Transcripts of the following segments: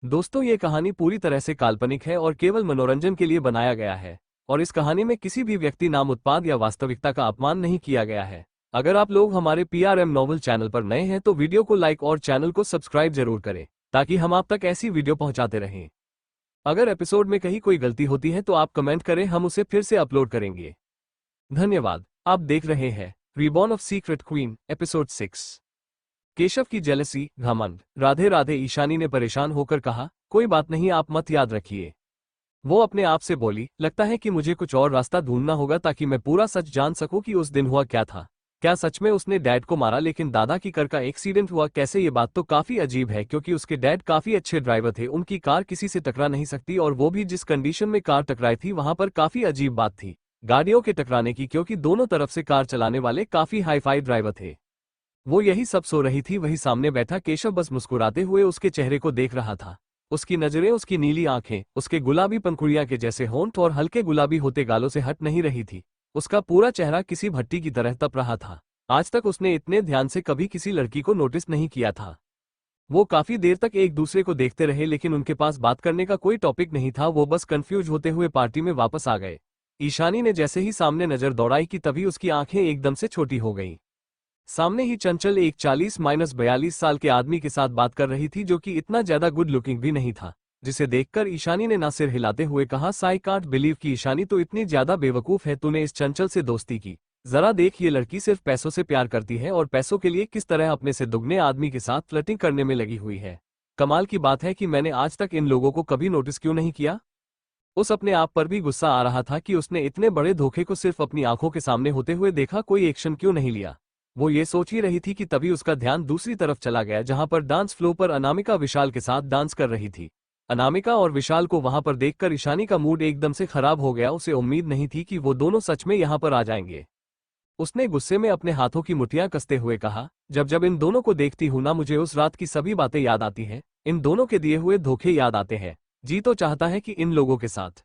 दोस्तों, ये कहानी पूरी तरह से काल्पनिक है और केवल मनोरंजन के लिए बनाया गया है। और इस कहानी में किसी भी व्यक्ति, नाम, उत्पाद या वास्तविकता का अपमान नहीं किया गया है। अगर आप लोग हमारे पीआरएम नॉवल चैनल पर नए हैं तो वीडियो को लाइक और चैनल को सब्सक्राइब जरूर करें, ताकि हम आप तक ऐसी वीडियो पहुंचाते रहें। अगर एपिसोड में कहीं कोई गलती होती है तो आप कमेंट करें, हम उसे फिर से अपलोड करेंगे। धन्यवाद। आप देख रहे हैं reborn of secret queen, episode 6। Keshav की जेलसी, घमंड। राधे राधे, ईशानी ने परेशान होकर कहा। कोई बात नहीं, आप मत याद रखिए। वो अपने आप से बोली, लगता है कि मुझे कुछ और रास्ता ढूंढना होगा ताकि मैं पूरा सच जान सकूं कि उस दिन हुआ क्या था। क्या सच में उसने डैड को मारा? लेकिन दादा की कार का एक्सीडेंट हुआ कैसे? ये बात तो काफी अजीब है, क्योंकि उसके डैड काफी अच्छे ड्राइवर थे, उनकी कार किसी से टकरा नहीं सकती, और वो भी जिस कंडीशन में कार टकराई थी वहां पर काफी अजीब बात थी गाड़ियों के टकराने की, क्योंकि दोनों तरफ से कार चलाने वाले काफी हाईफाई ड्राइवर थे। वो यही सब सो रही थी, वही सामने बैठा केशव बस मुस्कुराते हुए उसके चेहरे को देख रहा था। उसकी नजरें, उसकी नीली आंखें, उसके गुलाबी पंखुड़ियां के जैसे होंठ और हल्के गुलाबी होते गालों से हट नहीं रही थी। उसका पूरा चेहरा किसी भट्टी की तरह तप रहा था। आज तक उसने इतने ध्यान से कभी किसी लड़की को नोटिस नहीं किया था। वो काफी देर तक एक दूसरे को देखते रहे, लेकिन उनके पास बात करने का कोई टॉपिक नहीं था। वो बस कंफ्यूज होते हुए पार्टी में वापस आ गए। ईशानी ने जैसे ही सामने नजर दौड़ाई कि तभी उसकी आंखें एकदम से छोटी हो गईं। सामने ही चंचल एक 40-42 साल के आदमी के साथ बात कर रही थी, जो कि इतना ज्यादा गुड लुकिंग भी नहीं था, जिसे देखकर ईशानी ने ना सिर हिलाते हुए कहा, आई कांट बिलीव कि ईशानी तो इतनी ज्यादा बेवकूफ है, तूने इस चंचल से दोस्ती की। जरा देख, ये लड़की सिर्फ पैसों से प्यार करती है और पैसों के लिए किस तरह अपने से दुगने आदमी के साथ फ्लर्टिंग करने में लगी हुई है। कमाल की बात है कि मैंने आज तक इन लोगों को कभी नोटिस क्यों नहीं किया। उस अपने आप पर भी गुस्सा आ रहा था कि उसने इतने बड़े धोखे को सिर्फ अपनी आंखों के सामने होते हुए देखा, कोई एक्शन क्यों नहीं लिया। वो ये सोच ही रही थी कि तभी उसका ध्यान दूसरी तरफ चला गया, जहां पर डांस फ्लो पर अनामिका विशाल के साथ डांस कर रही थी। अनामिका और विशाल को वहां पर देखकर ईशानी का मूड एकदम से खराब हो गया। उसे उम्मीद नहीं थी कि वो दोनों सच में यहां पर आ जाएंगे। उसने गुस्से में अपने हाथों की मुठ्ठियां कसते हुए कहा, जब जब इन दोनों को देखती हूं ना, मुझे उस रात की सभी बातें याद आती हैं, इन दोनों के दिए हुए धोखे याद आते हैं। जी तो चाहता है कि इन लोगों के साथ।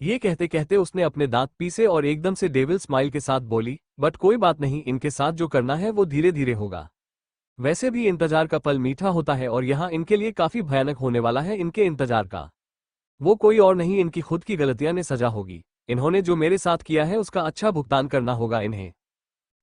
ये कहते कहते उसने अपने दांत पीसे और एकदम से डेविल स्माइल के साथ बोली, बट कोई बात नहीं, इनके साथ जो करना है वो धीरे धीरे होगा। वैसे भी इंतजार का पल मीठा होता है और यहाँ इनके लिए काफी भयानक होने वाला है इनके इंतजार का। वो कोई और नहीं, इनकी खुद की गलतियां ने सजा होगी। इन्होंने जो मेरे साथ किया है उसका अच्छा भुगतान करना होगा इन्हें।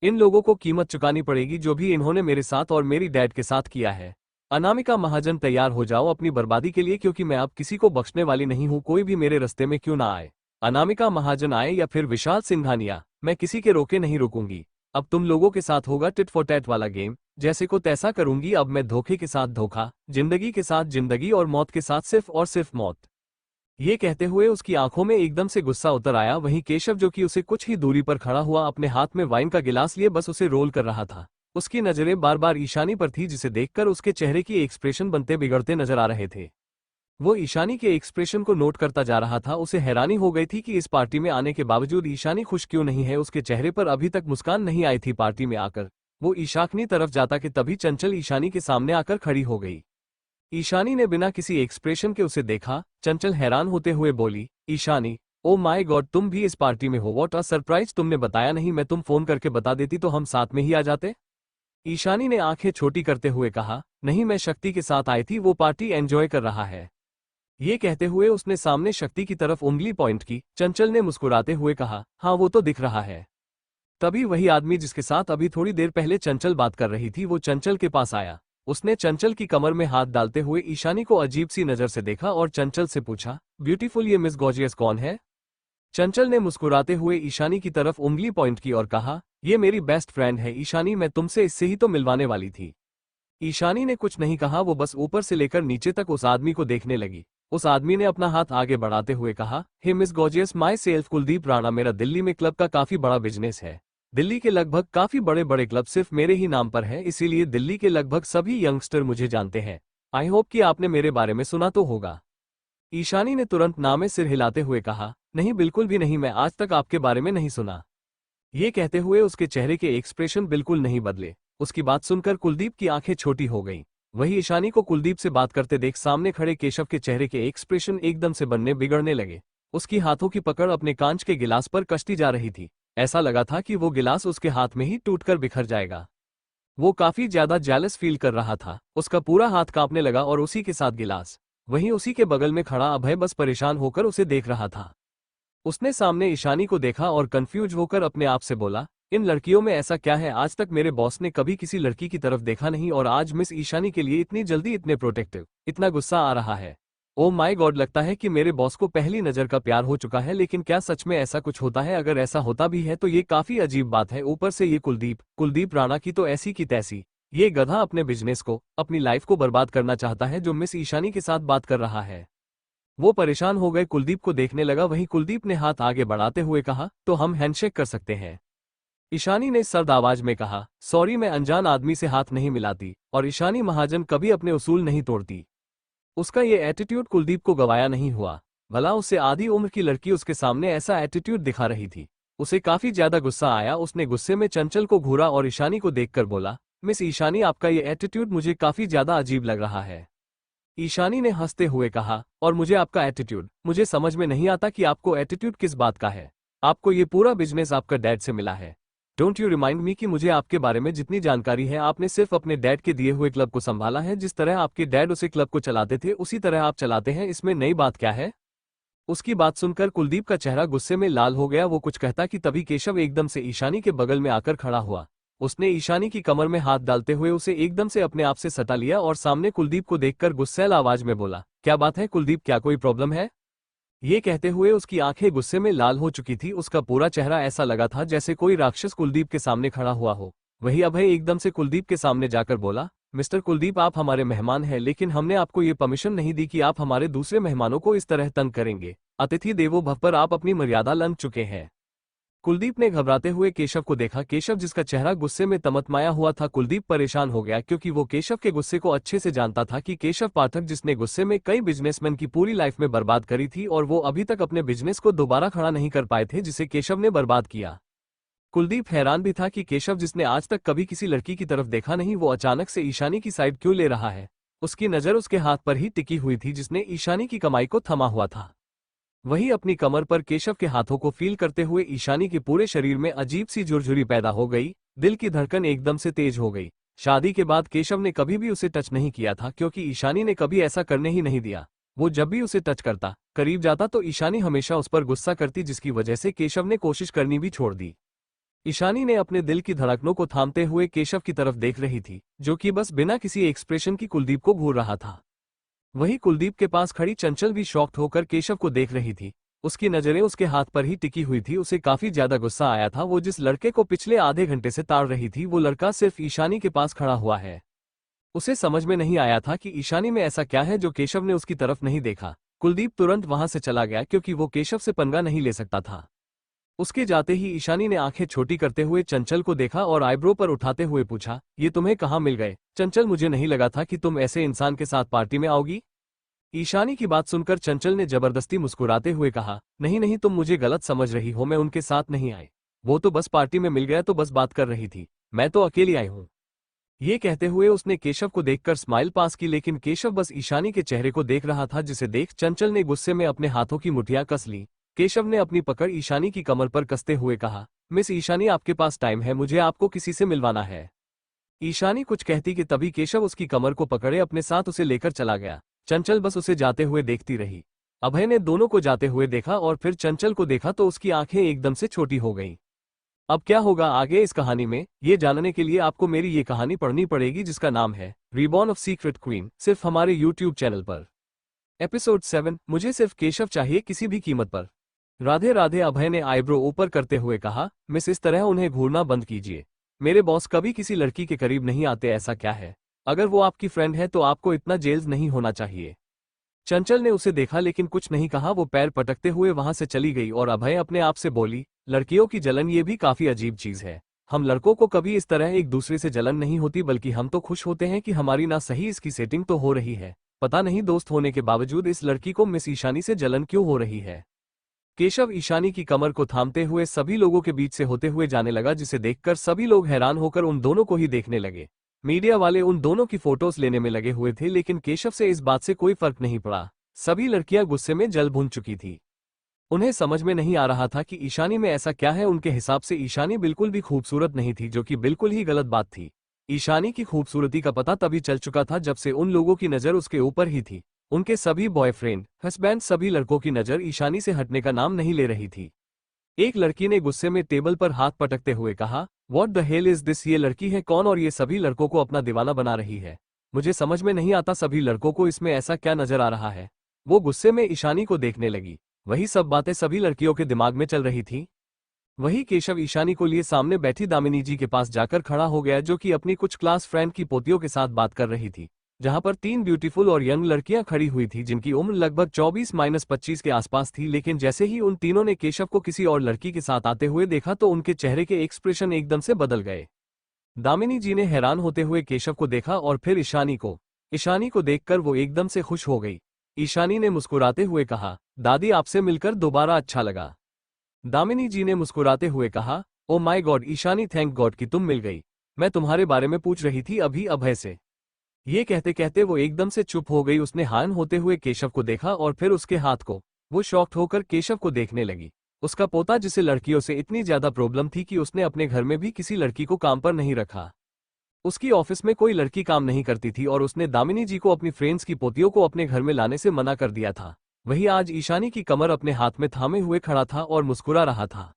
इन लोगों को कीमत चुकानी पड़ेगी, जो भी इन्होंने मेरे साथ और मेरी डैड के साथ किया है। अनामिका महाजन, तैयार हो जाओ अपनी बर्बादी के लिए, क्योंकि मैं अब किसी को बख्शने वाली नहीं हूं, कोई भी मेरे रास्ते में क्यों ना आए। अनामिका महाजन आए या फिर विशाल सिंघानिया, मैं किसी के रोके नहीं रुकूंगी। अब तुम लोगों के साथ होगा टिट फॉर टैट वाला गेम, जैसे को तैसा करूंगी। अब मैं धोखे के साथ धोखा, जिंदगी के साथ जिंदगी और मौत के साथ सिर्फ और सिर्फ मौत। ये कहते हुए उसकी आंखों में एकदम से गुस्सा उतर आया। वहीं केशव, जो कि उसे कुछ ही दूरी पर खड़ा हुआ अपने हाथ में वाइन का गिलास लिए बस उसे रोल कर रहा था। उसकी नजरें बार बार ईशानी पर थी, जिसे देखकर उसके चेहरे की एक्सप्रेशन बनते बिगड़ते नजर आ रहे थे। वो ईशानी के एक्सप्रेशन को नोट करता जा रहा था। उसे हैरानी हो गई थी कि इस पार्टी में आने के बावजूद ईशानी खुश क्यों नहीं है। उसके चेहरे पर अभी तक मुस्कान नहीं आई थी। पार्टी में आकर वो ईशाकनी तरफ जाता कि तभी चंचल ईशानी के सामने आकर खड़ी हो गई। ईशानी ने बिना किसी एक्सप्रेशन के उसे देखा। चंचल हैरान होते हुए बोली, ईशानी, ओ माय गॉड, तुम भी इस पार्टी में हो? व्हाट अ सरप्राइज, तुमने बताया नहीं। मैं तुम फोन करके बता देती तो हम साथ में ही आ जाते। ईशानी ने आंखें छोटी करते हुए कहा, नहीं, मैं शक्ति के साथ आई थी, वो पार्टी एंजॉय कर रहा है। ये कहते हुए उसने सामने शक्ति की तरफ उंगली पॉइंट की। चंचल ने मुस्कुराते हुए कहा, हाँ वो तो दिख रहा है। तभी वही आदमी जिसके साथ अभी थोड़ी देर पहले चंचल बात कर रही थी, वो चंचल के पास आया। उसने चंचल की कमर में हाथ डालते हुए ईशानी को अजीब सी नजर से देखा और चंचल से पूछा, ब्यूटीफुल, ये मिस गॉर्जियस कौन है? चंचल ने मुस्कुराते हुए ईशानी की तरफ उंगली पॉइंट की और कहा, ये मेरी बेस्ट फ्रेंड है ईशानी, मैं तुमसे इससे ही तो मिलवाने वाली थी। ईशानी ने कुछ नहीं कहा, वो बस ऊपर से लेकर नीचे तक उस आदमी को देखने लगी। उस आदमी ने अपना हाथ आगे बढ़ाते हुए कहा, hey miss gorgeous, myself Kuldeep Rana, मेरा दिल्ली में क्लब का काफी बड़ा बिजनेस है। दिल्ली के लगभग काफी बड़े बड़े क्लब सिर्फ मेरे ही नाम पर है, इसीलिए दिल्ली के लगभग सभी यंगस्टर मुझे जानते हैं। आई होप कि आपने मेरे बारे में सुना तो होगा। ईशानी ने तुरंत ना में सिर हिलाते हुए कहा, नहीं, बिल्कुल भी नहीं, मैं आज तक आपके बारे में नहीं सुना। ये कहते हुए उसके चेहरे के एक्सप्रेशन बिल्कुल नहीं बदले। उसकी बात सुनकर कुलदीप की आंखें छोटी हो गईं। वही ईशानी को कुलदीप से बात करते देख सामने खड़े केशव के चेहरे के एक्सप्रेशन एकदम से बनने बिगड़ने लगे। उसकी हाथों की पकड़ अपने कांच के गिलास पर कसती जा रही थी। ऐसा लगा था कि वो गिलास उसके हाथ में ही टूटकर बिखर जाएगा। वो काफी ज्यादा जेलस फील कर रहा था। उसका पूरा हाथ कांपने लगा और उसी के साथ गिलास। वहीं उसी के बगल में खड़ा अभय बस परेशान होकर उसे देख रहा था। उसने सामने ईशानी को देखा और कंफ्यूज होकर अपने आप से बोला, इन लड़कियों में ऐसा क्या है, आज तक मेरे बॉस ने कभी किसी लड़की की तरफ देखा नहीं और आज मिस ईशानी के लिए इतनी जल्दी इतने प्रोटेक्टिव, इतना गुस्सा आ रहा है। ओ माय गॉड, लगता है कि मेरे बॉस को पहली नजर का प्यार हो चुका है। लेकिन क्या सच में ऐसा कुछ होता है? अगर ऐसा होता भी है तो ये काफी अजीब बात है। ऊपर से ये कुलदीप राणा की तो ऐसी की तैसी। ये गधा अपने बिजनेस को, अपनी लाइफ को बर्बाद करना चाहता है जो मिस ईशानी के साथ बात कर रहा है। वो परेशान हो गए, कुलदीप को देखने लगा। वहीं कुलदीप ने हाथ आगे बढ़ाते हुए कहा, तो हम हैंडशेक कर सकते हैं। ईशानी ने सर्द आवाज में कहा, सॉरी, मैं अनजान आदमी से हाथ नहीं मिलाती और ईशानी महाजन कभी अपने उसूल नहीं तोड़ती। उसका ये एटीट्यूड कुलदीप को गवाया नहीं हुआ। भला उससे आधी उम्र की लड़की उसके सामने ऐसा एटीट्यूड दिखा रही थी। उसे काफी ज्यादा गुस्सा आया। उसने गुस्से में चंचल को घूरा और ईशानी को देखकर बोला, मिस ईशानी, आपका ये एटीट्यूड मुझे काफी ज्यादा अजीब लग रहा है। ईशानी ने हंसते हुए कहा, और मुझे आपका एटीट्यूड, मुझे समझ में नहीं आता कि आपको एटीट्यूड किस बात का है। आपको ये पूरा बिजनेस आपका डैड से मिला है। डोंट यू रिमाइंड मी कि मुझे आपके बारे में जितनी जानकारी है आपने सिर्फ अपने डैड के दिए हुए क्लब को संभाला है। जिस तरह आपके डैड उसे क्लब को चलाते थे उसी तरह आप चलाते हैं, इसमें नई बात क्या है? उसकी बात सुनकर कुलदीप का चेहरा गुस्से में लाल हो गया। वो कुछ कहता कि तभी केशव एकदम से ईशानी के बगल में आकर खड़ा हुआ। उसने ईशानी की कमर में हाथ डालते हुए उसे एकदम से अपने आप से सटा लिया और सामने कुलदीप को देखकर गुस्सैल आवाज में बोला, क्या बात है कुलदीप, क्या कोई प्रॉब्लम है? ये कहते हुए उसकी आंखें गुस्से में लाल हो चुकी थी। उसका पूरा चेहरा ऐसा लगा था जैसे कोई राक्षस कुलदीप के सामने खड़ा हुआ हो। वही अभय एकदम से कुलदीप के सामने जाकर बोला, मिस्टर कुलदीप, आप हमारे मेहमान हैं, लेकिन हमने आपको ये परमिशन नहीं दी कि आप हमारे दूसरे मेहमानों को इस तरह तंग करेंगे। अतिथि देवो भव पर आप अपनी मर्यादा लंघ चुके हैं। कुलदीप ने घबराते हुए केशव को देखा। केशव जिसका चेहरा गुस्से में तमतमाया हुआ था। कुलदीप परेशान हो गया क्योंकि वो केशव के गुस्से को अच्छे से जानता था कि केशव पाठक जिसने गुस्से में कई बिजनेसमैन की पूरी लाइफ में बर्बाद करी थी और वो अभी तक अपने बिजनेस को दोबारा खड़ा नहीं कर पाए थे जिसे केशव ने बर्बाद किया। कुलदीप हैरान भी था कि केशव जिसने आज तक कभी किसी लड़की की तरफ देखा नहीं वो अचानक से ईशानी की साइड क्यों ले रहा है। उसकी नजर उसके हाथ पर ही टिकी हुई थी जिसने ईशानी की कमाई को थमा हुआ था। वहीं अपनी कमर पर केशव के हाथों को फील करते हुए ईशानी के पूरे शरीर में अजीब सी झुरझुरी पैदा हो गई। दिल की धड़कन एकदम से तेज हो गई। शादी के बाद केशव ने कभी भी उसे टच नहीं किया था क्योंकि ईशानी ने कभी ऐसा करने ही नहीं दिया। वो जब भी उसे टच करता, करीब जाता तो ईशानी हमेशा उस पर गुस्सा करती जिसकी वजह से केशव ने कोशिश करनी भी छोड़ दी। ईशानी ने अपने दिल की धड़कनों को थामते हुए केशव की तरफ देख रही थी जो कि बस बिना किसी एक्सप्रेशन की कुलदीप को घूर रहा था। वहीं कुलदीप के पास खड़ी चंचल भी शॉक्ड होकर केशव को देख रही थी। उसकी नजरें उसके हाथ पर ही टिकी हुई थी। उसे काफी ज्यादा गुस्सा आया था। वो जिस लड़के को पिछले आधे घंटे से ताड़ रही थी वो लड़का सिर्फ ईशानी के पास खड़ा हुआ है। उसे समझ में नहीं आया था कि ईशानी में ऐसा क्या है जो केशव ने उसकी तरफ नहीं देखा। कुलदीप तुरंत वहां से चला गया क्योंकि वो केशव से पंगा नहीं ले सकता था। उसके जाते ही ईशानी ने आंखें छोटी करते हुए चंचल को देखा और आईब्रो पर उठाते हुए पूछा, ये तुम्हें कहाँ मिल गए? चंचल, मुझे नहीं लगा था कि तुम ऐसे इंसान के साथ पार्टी में आओगी। ईशानी की बात सुनकर चंचल ने जबरदस्ती मुस्कुराते हुए कहा, नहीं नहीं, तुम मुझे गलत समझ रही हो, मैं उनके साथ नहीं आई। वो तो बस पार्टी में मिल गया तो बस बात कर रही थी, मैं तो अकेली आई हूँ। ये कहते हुए उसने केशव को देखकर स्माइल पास की, लेकिन केशव बस ईशानी के चेहरे को देख रहा था जिसे देख चंचल ने गुस्से में अपने हाथों की मुठियां कस ली। केशव ने अपनी पकड़ ईशानी की कमर पर कसते हुए कहा, मिस ईशानी, आपके पास टाइम है, मुझे आपको किसी से मिलवाना है। ईशानी कुछ कहती कि तभी केशव उसकी कमर को पकड़े अपने साथ उसे लेकर चला गया। चंचल बस उसे जाते हुए देखती रही। अभय ने दोनों को जाते हुए देखा और फिर चंचल को देखा तो उसकी आंखें एकदम से छोटी हो गईं। अब क्या होगा आगे इस कहानी में, ये जानने के लिए आपको मेरी ये कहानी पढ़नी पड़ेगी जिसका नाम है रीबॉर्न ऑफ सीक्रेट क्वीन, सिर्फ हमारे यूट्यूब चैनल पर। एपिसोड 7, मुझे सिर्फ केशव चाहिए किसी भी कीमत पर। राधे राधे। अभय ने आईब्रो ऊपर करते हुए कहा, मिस, इस तरह उन्हें घूरना बंद कीजिए। मेरे बॉस कभी किसी लड़की के करीब नहीं आते, ऐसा क्या है? अगर वो आपकी फ्रेंड है तो आपको इतना जेल्स नहीं होना चाहिए। चंचल ने उसे देखा लेकिन कुछ नहीं कहा। वो पैर पटकते हुए वहां से चली गई और अभय अपने आप से बोली, लड़कियों की जलन ये भी काफी अजीब चीज है। हम लड़कों को कभी इस तरह एक दूसरे से जलन नहीं होती, बल्कि हम तो खुश होते हैं कि हमारी ना सही इसकी सेटिंग तो हो रही है। पता नहीं दोस्त होने के बावजूद इस लड़की को मिस ईशानी से जलन क्यों हो रही है। केशव ईशानी की कमर को थामते हुए सभी लोगों के बीच से होते हुए जाने लगा जिसे देखकर सभी लोग हैरान होकर उन दोनों को ही देखने लगे। मीडिया वाले उन दोनों की फोटोज लेने में लगे हुए थे लेकिन केशव से इस बात से कोई फर्क नहीं पड़ा। सभी लड़कियां गुस्से में जल भुन चुकी थी। उन्हें समझ में नहीं आ रहा था कि ईशानी में ऐसा क्या है। उनके हिसाब से ईशानी बिल्कुल भी खूबसूरत नहीं थी, जो कि बिल्कुल ही गलत बात थी। ईशानी की खूबसूरती का पता तभी चल चुका था जब से उन लोगों की नजर उसके ऊपर ही थी। उनके सभी बॉयफ्रेंड हस्बैंड सभी लड़कों की नज़र ईशानी से हटने का नाम नहीं ले रही थी। एक लड़की ने गुस्से में टेबल पर हाथ पटकते हुए कहा, what the hell is this? ये लड़की है कौन और ये सभी लड़कों को अपना दीवाना बना रही है? मुझे समझ में नहीं आता सभी लड़कों को इसमें ऐसा क्या नजर आ रहा है। वो गुस्से में ईशानी को देखने लगी। वही सब बातें सभी लड़कियों के दिमाग में चल रही थी। वही केशव ईशानी को लिए सामने बैठी दामिनी जी के पास जाकर खड़ा हो गया, जो कि अपनी कुछ क्लास फ्रेंड की पोतियों के साथ बात कर रही थी। जहां पर 3 ब्यूटीफुल और यंग लड़कियां खड़ी हुई थी जिनकी उम्र लगभग 24-25 के आसपास थी, लेकिन जैसे ही उन तीनों ने केशव को किसी और लड़की के साथ आते हुए देखा तो उनके चेहरे के एक्सप्रेशन एकदम से बदल गए। दामिनी जी ने हैरान होते हुए केशव को देखा और फिर ईशानी को। ईशानी को देखकर वो एकदम से खुश हो गई। ईशानी ने मुस्कुराते हुए कहा, दादी आपसे मिलकर दोबारा अच्छा लगा। दामिनी जी ने मुस्कुराते हुए कहा, oh my God Ishani, thank God कि तुम मिल गई। मैं तुम्हारे बारे में पूछ रही थी अभी अभय से। ये कहते कहते वो एकदम से चुप हो गई। उसने हैरान होते हुए केशव को देखा और फिर उसके हाथ को। वो शॉक्ड होकर केशव को देखने लगी। उसका पोता जिसे लड़कियों से इतनी ज्यादा प्रॉब्लम थी कि उसने अपने घर में भी किसी लड़की को काम पर नहीं रखा। उसकी ऑफिस में कोई लड़की काम नहीं करती थी और उसने दामिनी जी को अपनी फ्रेंड्स की पोतियों को अपने घर में लाने से मना कर दिया था। वही आज ईशानी की कमर अपने हाथ में थामे हुए खड़ा था और मुस्कुरा रहा था।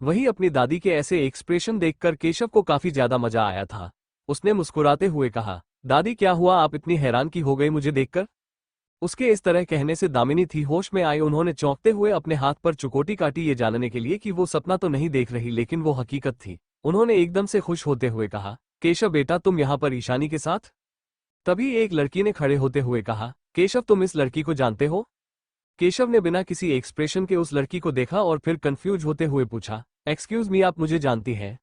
वही अपनी दादी के ऐसे एक्सप्रेशन देखकर केशव को काफी ज्यादा मजा आया था। उसने मुस्कुराते हुए कहा, दादी क्या हुआ, आप इतनी हैरान की हो गई मुझे देखकर? उसके इस तरह कहने से दामिनी थी होश में आई। उन्होंने चौंकते हुए अपने हाथ पर चुकोटी काटी ये जानने के लिए कि वो सपना तो नहीं देख रही, लेकिन वो हकीकत थी। उन्होंने एकदम से खुश होते हुए कहा, केशव बेटा तुम यहाँ पर ईशानी के साथ? तभी एक लड़की ने खड़े होते हुए कहा, केशव तुम इस लड़की को जानते हो? केशव ने बिना किसी एक्सप्रेशन के उस लड़की को देखा और फिर कंफ्यूज होते हुए पूछा, एक्सक्यूज मी, आप मुझे जानती हैं?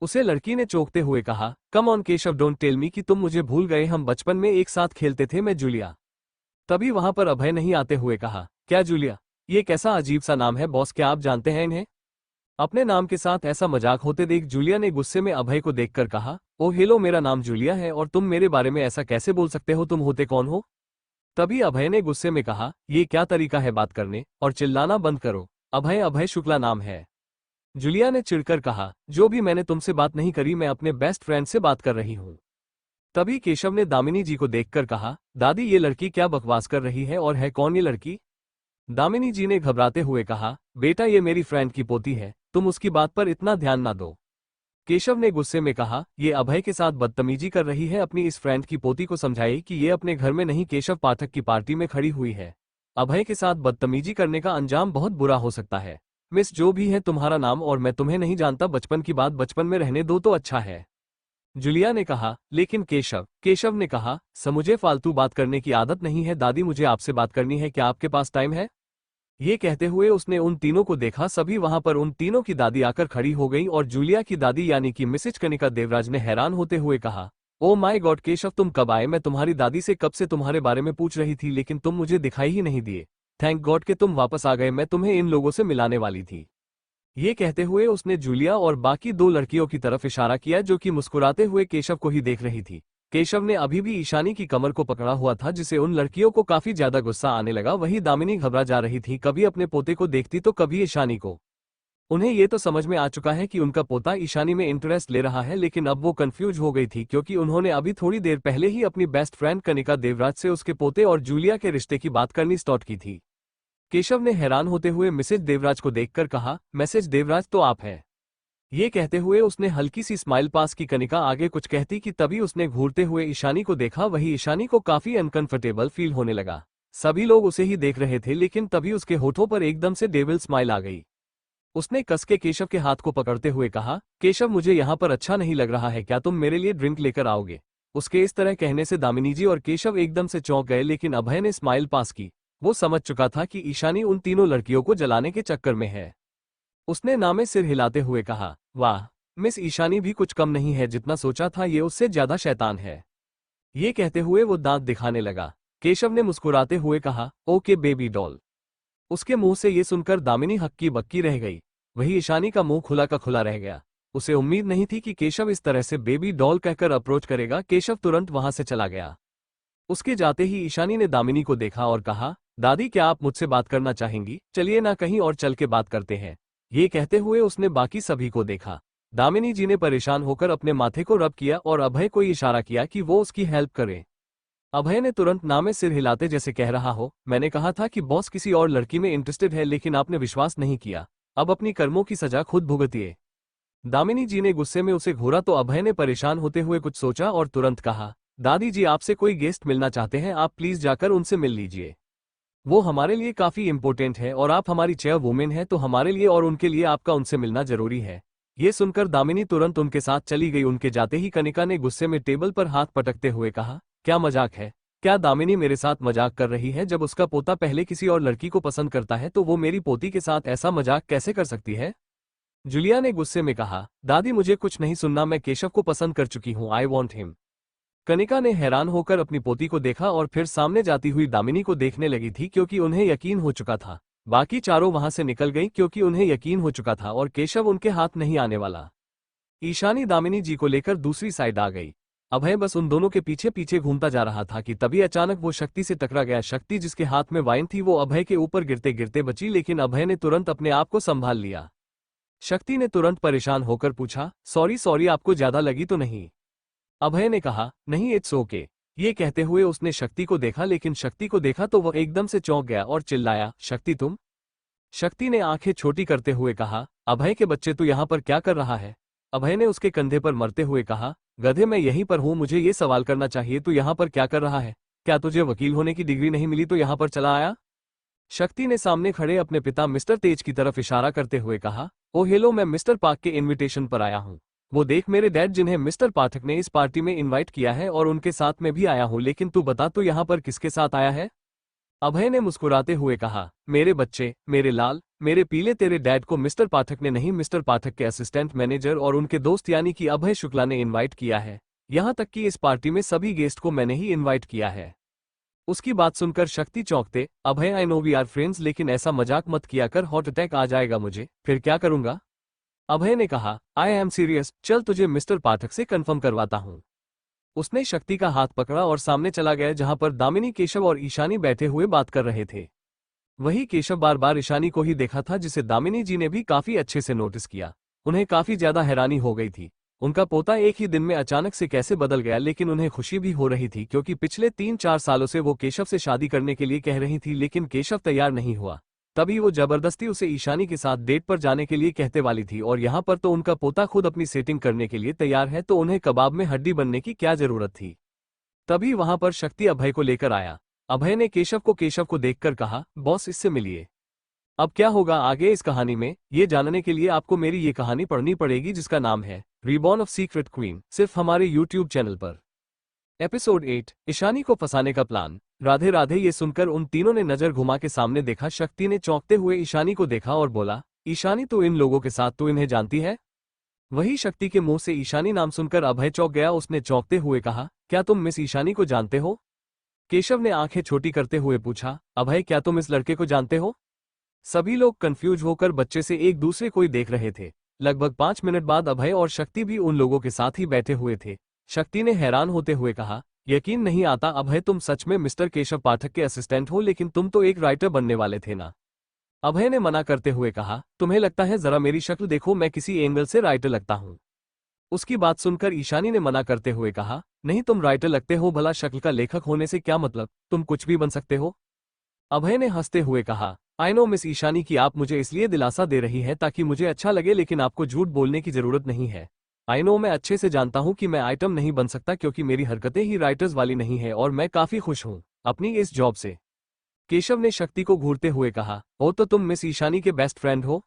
उसे लड़की ने चौंकते हुए कहा, come on Keshav, don't tell me कि तुम मुझे भूल गए, हम बचपन में एक साथ खेलते थे, मैं जूलिया। तभी वहां पर अभय नहीं आते हुए कहा, क्या जूलिया? ये कैसा अजीब सा नाम है बॉस, क्या आप जानते हैं इन्हें? अपने नाम के साथ ऐसा मजाक होते देख जूलिया ने गुस्से में अभय को देखकर कहा, ओ हेलो, मेरा नाम जूलिया है और तुम मेरे बारे में ऐसा कैसे बोल सकते हो, तुम होते कौन हो? तभी अभय ने गुस्से में कहा, ये क्या तरीका है बात करने, और चिल्लाना बंद करो। अभय अभय शुक्ला नाम है। जूलिया ने चिढ़कर कहा, जो भी, मैंने तुमसे बात नहीं करी, मैं अपने बेस्ट फ्रेंड से बात कर रही हूँ। तभी केशव ने दामिनी जी को देखकर कहा, दादी ये लड़की क्या बकवास कर रही है और है कौन ये लड़की? दामिनी जी ने घबराते हुए कहा, बेटा ये मेरी फ्रेंड की पोती है, तुम उसकी बात पर इतना ध्यान ना दो। केशव ने गुस्से में कहा, ये अभय के साथ बदतमीजी कर रही है, अपनी इस फ्रेंड की पोती को समझाइए कि ये अपने घर में नहीं केशव पाठक की पार्टी में खड़ी हुई है। अभय के साथ बदतमीजी करने का अंजाम बहुत बुरा हो सकता है। मिस, जो भी है तुम्हारा नाम और मैं तुम्हें नहीं जानता, बचपन की बात बचपन में रहने दो तो अच्छा है। जूलिया ने कहा, लेकिन केशव ने कहा, मुझे फालतू बात करने की आदत नहीं है दादी, मुझे आपसे बात करनी है, क्या आपके पास टाइम है? ये कहते हुए उसने उन तीनों को देखा। सभी वहां पर उन तीनों की दादी आकर खड़ी हो गई और जूलिया की दादी यानी कि मिसेज कनिका देवराज ने हैरान होते हुए कहा, ओ माय गॉड केशव तुम कब आए? मैं तुम्हारी दादी से कब से तुम्हारे बारे में पूछ रही थी, लेकिन तुम मुझे दिखाई ही नहीं दिए। थैंक गॉड कि तुम वापस आ गए, मैं तुम्हें इन लोगों से मिलाने वाली थी। ये कहते हुए उसने जूलिया और बाकी 2 लड़कियों की तरफ इशारा किया जो कि मुस्कुराते हुए केशव को ही देख रही थी। केशव ने अभी भी ईशानी की कमर को पकड़ा हुआ था, जिसे उन लड़कियों को काफी ज्यादा गुस्सा आने लगा। वही दामिनी घबरा जा रही थी, कभी अपने पोते को देखती तो कभी ईशानी को। उन्हें ये तो समझ में आ चुका है कि उनका पोता ईशानी में इंटरेस्ट ले रहा है, लेकिन अब वो कंफ्यूज हो गई थी क्योंकि उन्होंने अभी थोड़ी देर पहले ही अपनी बेस्ट फ्रेंड कनिका देवराज से उसके पोते और जूलिया के रिश्ते की बात करनी स्टार्ट की थी। केशव ने हैरान होते हुए मिसेज देवराज को देखकर कहा, मैसेज देवराज तो आप हैं? ये कहते हुए उसने हल्की सी स्माइल पास की। कनिका आगे कुछ कहती कि तभी उसने घूरते हुए ईशानी को देखा। वही ईशानी को काफी अनकंफर्टेबल फील होने लगा। सभी लोग उसे ही देख रहे थे, लेकिन तभी उसके होठों पर एकदम से डेविल स्माइल आ गई। उसने कस के केशव के हाथ को पकड़ते हुए कहा, केशव मुझे यहाँ पर अच्छा नहीं लग रहा है, क्या तुम मेरे लिए ड्रिंक लेकर आओगे? उसके इस तरह कहने से दामिनी जी और केशव एकदम से चौंक गए, लेकिन अभय ने स्माइल पास की। वो समझ चुका था कि ईशानी उन तीनों लड़कियों को जलाने के चक्कर में है। उसने नामे सिर हिलाते हुए कहा, वाह, मिस ईशानी भी कुछ कम नहीं है, जितना सोचा था ये उससे ज्यादा शैतान है। ये कहते हुए वो दांत दिखाने लगा। केशव ने मुस्कुराते हुए कहा, ओके बेबी डॉल। उसके मुंह से ये सुनकर दामिनी हक्की बक्की रह गई। वही ईशानी का मुंह खुला का खुला रह गया। उसे उम्मीद नहीं थी कि केशव इस तरह से बेबी डॉल कहकर अप्रोच करेगा। केशव तुरंत वहां से चला गया। उसके जाते ही ईशानी ने दामिनी को देखा और कहा, दादी क्या आप मुझसे बात करना चाहेंगी? चलिए ना कहीं और चल के बात करते हैं। ये कहते हुए उसने बाकी सभी को देखा। दामिनी जी ने परेशान होकर अपने माथे को रब किया और अभय को इशारा किया कि वो उसकी हेल्प करे। अभय ने तुरंत ना में सिर हिलाते जैसे कह रहा हो, मैंने कहा था कि बॉस किसी और लड़की में इंटरेस्टेड है लेकिन आपने विश्वास नहीं किया। अब अपनी कर्मों की सजा खुद भुगतिए। दामिनी जी ने गुस्से में उसे घूरा तो अभय ने परेशान होते हुए कुछ सोचा और तुरंत कहा, दादी जी आपसे कोई गेस्ट मिलना चाहते हैं, आप प्लीज जाकर उनसे मिल लीजिए। वो हमारे लिए काफी इंपॉर्टेंट है और आप हमारी चेयर वुमेन है तो हमारे लिए और उनके लिए आपका उनसे मिलना जरूरी है। ये सुनकर दामिनी तुरंत उनके साथ चली गई। उनके जाते ही कनिका ने गुस्से में टेबल पर हाथ पटकते हुए कहा, क्या मजाक है? क्या दामिनी मेरे साथ मजाक कर रही है? जब उसका पोता पहले किसी और लड़की को पसंद करता है तो वो मेरी पोती के साथ ऐसा मजाक कैसे कर सकती है? जूलिया ने गुस्से में कहा, दादी मुझे कुछ नहीं सुनना, मैं केशव को पसंद कर चुकी हूँ, आई वॉन्ट हिम। कनिका ने हैरान होकर अपनी पोती को देखा और फिर सामने जाती हुई दामिनी को देखने लगी थी क्योंकि उन्हें यकीन हो चुका था। बाकी चारों वहां से निकल गईं क्योंकि उन्हें यकीन हो चुका था और केशव उनके हाथ नहीं आने वाला। ईशानी दामिनी जी को लेकर दूसरी साइड आ गई। अभय बस उन दोनों के पीछे पीछे घूमता जा रहा था कि तभी अचानक वो शक्ति से टकरा गया। शक्ति जिसके हाथ में वाइन थी वो अभय के ऊपर गिरते गिरते बची, लेकिन अभय ने तुरंत अपने आप को संभाल लिया। शक्ति ने तुरंत परेशान होकर पूछा, सॉरी सॉरी, आपको ज्यादा लगी तो नहीं? अभय ने कहा, नहीं इट्स ओके। ये कहते हुए उसने शक्ति को देखा, लेकिन शक्ति को देखा तो वह एकदम से चौंक गया और चिल्लाया, शक्ति तुम? शक्ति ने आंखें छोटी करते हुए कहा, अभय के बच्चे तू यहाँ पर क्या कर रहा है? अभय ने उसके कंधे पर मरते हुए कहा, गधे मैं यहीं पर हूँ, मुझे ये सवाल करना चाहिए तू यहाँ पर क्या कर रहा है? क्या तुझे वकील होने की डिग्री नहीं मिली तो यहाँ पर चला आया? शक्ति ने सामने खड़े अपने पिता मिस्टर तेज की तरफ इशारा करते हुए कहा, ओ हेलो, मैं मिस्टर पार्क के इनविटेशन पर आया हूँ। वो देख मेरे डैड जिन्हें मिस्टर पाठक ने इस पार्टी में इनवाइट किया है और उनके साथ में भी आया हूँ, लेकिन तू बता तो यहाँ पर किसके साथ आया है? अभय ने मुस्कुराते हुए कहा, मेरे बच्चे, मेरे लाल, मेरे पीले, तेरे डैड को मिस्टर पाठक ने नहीं, मिस्टर पाठक के असिस्टेंट मैनेजर और उनके दोस्त यानी कि अभय शुक्ला ने इनवाइट किया है। यहाँ तक कि इस पार्टी में सभी गेस्ट को मैंने ही इनवाइट किया है। उसकी बात सुनकर शक्ति चौंकते, Abhay I know we are friends, लेकिन ऐसा मजाक मत किया कर, हार्ट अटैक आ जाएगा मुझे, फिर क्या करूंगा? अभय ने कहा, आई एम सीरियस, चल तुझे मिस्टर पाठक से कंफर्म करवाता हूँ। उसने शक्ति का हाथ पकड़ा और सामने चला गया जहां पर दामिनी, केशव और ईशानी बैठे हुए बात कर रहे थे। वही केशव बार बार ईशानी को ही देखा था, जिसे दामिनी जी ने भी काफी अच्छे से नोटिस किया। उन्हें काफी ज्यादा हैरानी हो गई थी। उनका पोता एक ही दिन में अचानक से कैसे बदल गया, लेकिन उन्हें खुशी भी हो रही थी क्योंकि पिछले 3-4 सालों से वो केशव से शादी करने के लिए कह रही थी, लेकिन केशव तैयार नहीं हुआ। तभी वो जबरदस्ती उसे ईशानी के साथ डेट पर जाने के लिए कहते वाली थी, और यहाँ पर तो उनका पोता खुद अपनी सेटिंग करने के लिए तैयार है, तो उन्हें कबाब में हड्डी बनने की क्या जरूरत थी। तभी वहां पर शक्ति अभय को लेकर आया। अभय ने केशव को देखकर कहा, बॉस इससे मिलिए। अब क्या होगा आगे इस कहानी में, ये जानने के लिए आपको मेरी ये कहानी पढ़नी पड़ेगी जिसका नाम है रिबॉर्न ऑफ सीक्रेट क्वीन, सिर्फ हमारे यूट्यूब चैनल पर। एपिसोड 8, ईशानी को फंसाने का प्लान। राधे राधे। ये सुनकर उन तीनों ने नजर घुमा के सामने देखा। शक्ति ने चौंकते हुए ईशानी को देखा और बोला, ईशानी तो इन लोगों के साथ तो इन्हें जानती है? वही शक्ति के मुंह से ईशानी नाम सुनकर अभय चौंक गया। उसने चौंकते हुए कहा, क्या तुम मिस ईशानी को जानते हो? केशव ने आंखें छोटी करते हुए पूछा, अभय क्या तुम इस लड़के को जानते हो? सभी लोग कंफ्यूज होकर बच्चे से एक दूसरे को ही देख रहे थे। लगभग 5 मिनट बाद अभय और शक्ति भी उन लोगों के साथ ही बैठे हुए थे। शक्ति ने हैरान होते हुए कहा, यकीन नहीं आता अभय, तुम सच में मिस्टर केशव पाठक के असिस्टेंट हो, लेकिन तुम तो एक राइटर बनने वाले थे ना? अभय ने मना करते हुए कहा, तुम्हें लगता है, जरा मेरी शक्ल देखो, मैं किसी एंगल से राइटर लगता हूँ। उसकी बात सुनकर ईशानी ने मना करते हुए कहा, नहीं तुम राइटर लगते हो, भला शक्ल का लेखक होने से क्या मतलब, तुम कुछ भी बन सकते हो। अभय ने हंसते हुए कहा, आई नो मिस ईशानी कि आप मुझे इसलिए दिलासा दे रही है ताकि मुझे अच्छा लगे, लेकिन आपको झूठ बोलने की जरूरत नहीं है। आई नो, मैं अच्छे से जानता हूं कि मैं आइटम नहीं बन सकता क्योंकि मेरी हरकतें ही राइटर्स वाली नहीं है, और मैं काफी खुश हूं अपनी इस जॉब से। केशव ने शक्ति को घूरते हुए कहा, ओ तो तुम मिस ईशानी के बेस्ट फ्रेंड हो?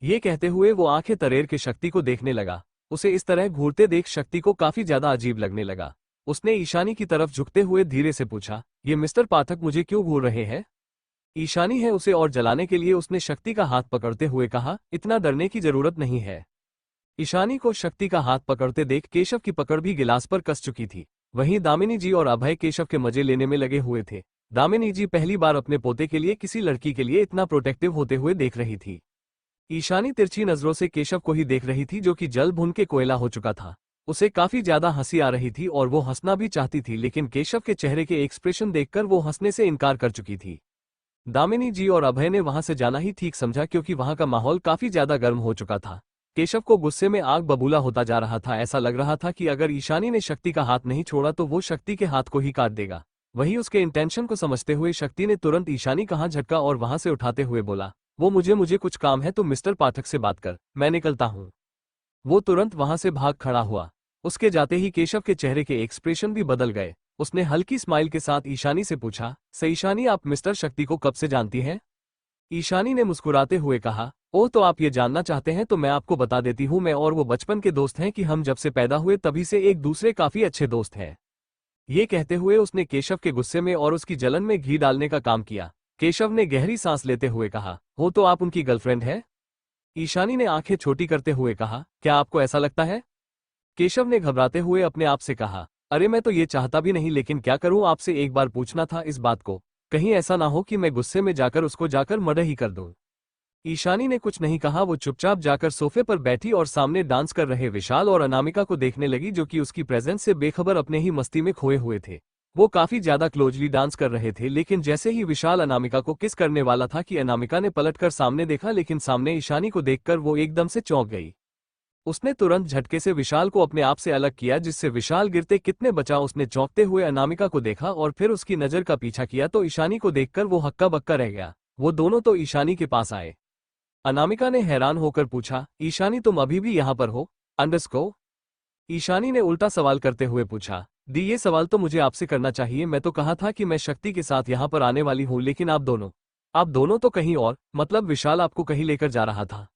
ये कहते हुए वो आंखें तरेर के शक्ति को देखने लगा। उसे इस तरह घूरते देख शक्ति को काफी ज्यादा अजीब लगने लगा। उसने ईशानी की तरफ झुकते हुए धीरे से पूछा, ये मिस्टर पाठक मुझे क्यों घूर रहे हैं? ईशानी है उसे और जलाने के लिए उसने शक्ति का हाथ पकड़ते हुए कहा, इतना डरने की जरूरत नहीं है। ईशानी को शक्ति का हाथ पकड़ते देख केशव की पकड़ भी गिलास पर कस चुकी थी। वहीं दामिनी जी और अभय केशव के मजे लेने में लगे हुए थे। दामिनी जी पहली बार अपने पोते के लिए किसी लड़की के लिए इतना प्रोटेक्टिव होते हुए देख रही थी। ईशानी तिरछी नजरों से केशव को ही देख रही थी, जो कि जल भुन के कोयला हो चुका था। उसे काफी ज्यादा हंसी आ रही थी और वो हंसना भी चाहती थी, लेकिन केशव के चेहरे के एक्सप्रेशन देखकर वो हंसने से इनकार कर चुकी थी। दामिनी जी और अभय ने वहां से जाना ही ठीक समझा क्योंकि वहां का माहौल काफी ज्यादा गर्म हो चुका था। केशव को गुस्से में आग बबूला होता जा रहा था। ऐसा लग रहा था कि अगर ईशानी ने शक्ति का हाथ नहीं छोड़ा तो वो शक्ति के हाथ को ही काट देगा। वही उसके इंटेंशन को समझते हुए शक्ति ने तुरंत ईशानी का हाथ झटका और वहां से उठाते हुए बोला, वो मुझे कुछ काम है, तुम मिस्टर पाठक से बात कर, मैं निकलता हूँ। वो तुरंत वहां से भाग खड़ा हुआ। उसके जाते ही केशव के चेहरे के एक्सप्रेशन भी बदल गए। उसने हल्की स्माइल के साथ ईशानी से पूछा, से ईशानी, आप मिस्टर शक्ति को कब से जानती हैं? ईशानी ने मुस्कुराते हुए कहा, ओह, तो आप ये जानना चाहते हैं तो मैं आपको बता देती हूँ, मैं और वो बचपन के दोस्त हैं कि हम जब से पैदा हुए तभी से एक दूसरे काफी अच्छे दोस्त हैं। ये कहते हुए उसने केशव के गुस्से में और उसकी जलन में घी डालने का काम किया। केशव ने गहरी सांस लेते हुए कहा, हो तो आप उनकी गर्लफ्रेंड है? ईशानी ने आंखें छोटी करते हुए कहा, क्या आपको ऐसा लगता है? केशव ने घबराते हुए अपने आप से कहा, अरे मैं तो ये चाहता भी नहीं, लेकिन क्या करूं, आपसे एक बार पूछना था इस बात को, कहीं ऐसा ना हो कि मैं गुस्से में जाकर उसको जाकर मर्डर ही कर दूं। ईशानी ने कुछ नहीं कहा। वो चुपचाप जाकर सोफे पर बैठी और सामने डांस कर रहे विशाल और अनामिका को देखने लगी, जो कि उसकी प्रेजेंस से बेखबर अपने ही मस्ती में खोए हुए थे। वो काफी ज्यादा क्लोजली डांस कर रहे थे, लेकिन जैसे ही विशाल अनामिका को किस करने वाला था कि अनामिका ने पलटकर सामने देखा, लेकिन सामने ईशानी को देखकर वो एकदम से चौंक गई। उसने तुरंत झटके से विशाल को अपने आप से अलग किया, जिससे विशाल गिरते कितने बचा। उसने चौंकते हुए अनामिका को देखा और फिर उसकी नजर का पीछा किया तो ईशानी को देखकर वो हक्का बक्का रह गया। वो दोनों तो ईशानी के पास आए। अनामिका ने हैरान होकर पूछा, ईशानी, तुम अभी भी यहाँ पर हो? अंडरस्को? ईशानी ने उल्टा सवाल करते हुए पूछा, दी, ये सवाल तो मुझे आपसे करना चाहिए। मैं तो कहा था कि मैं शक्ति के साथ यहाँ पर आने वाली हूँ, लेकिन आप दोनों तो कहीं और, मतलब विशाल आपको कहीं लेकर जा रहा था।